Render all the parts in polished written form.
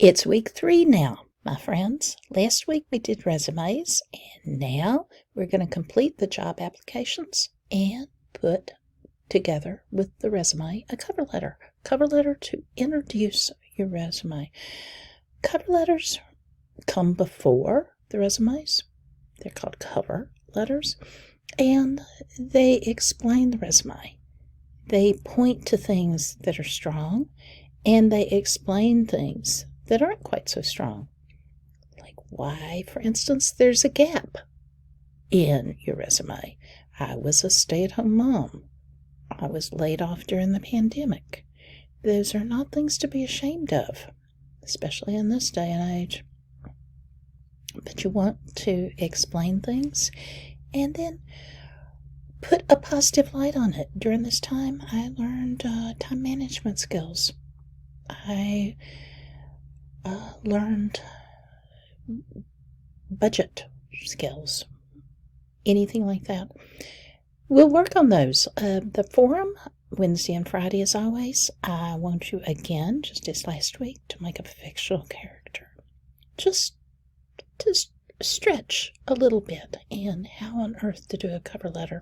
It's week 3 now, my friends. Last week we did resumes, and now we're going to complete the job applications and put together with the resume a cover letter. Cover letter to introduce your resume. Cover letters come before the resumes. They're called cover letters, and they explain the resume. They point to things that are strong, and they explain things that aren't quite so strong. Like why, for instance, there's a gap in your resume. I was a stay-at-home mom. I was laid off during the pandemic. Those are not things to be ashamed of, especially in this day and age. But you want to explain things and then put a positive light on it. During this time, I learned time management skills. I learned budget skills, anything like that. We'll work on those. The forum, Wednesday and Friday as always. I want you again, just as last week, to make a fictional character. Just to stretch a little bit in how on earth to do a cover letter.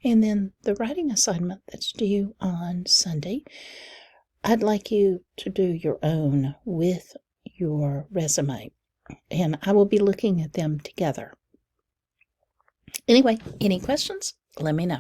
And then the writing assignment that's due on Sunday, I'd like you to do your own with your resume, and I will be looking at them together. Anyway, any questions? Let me know.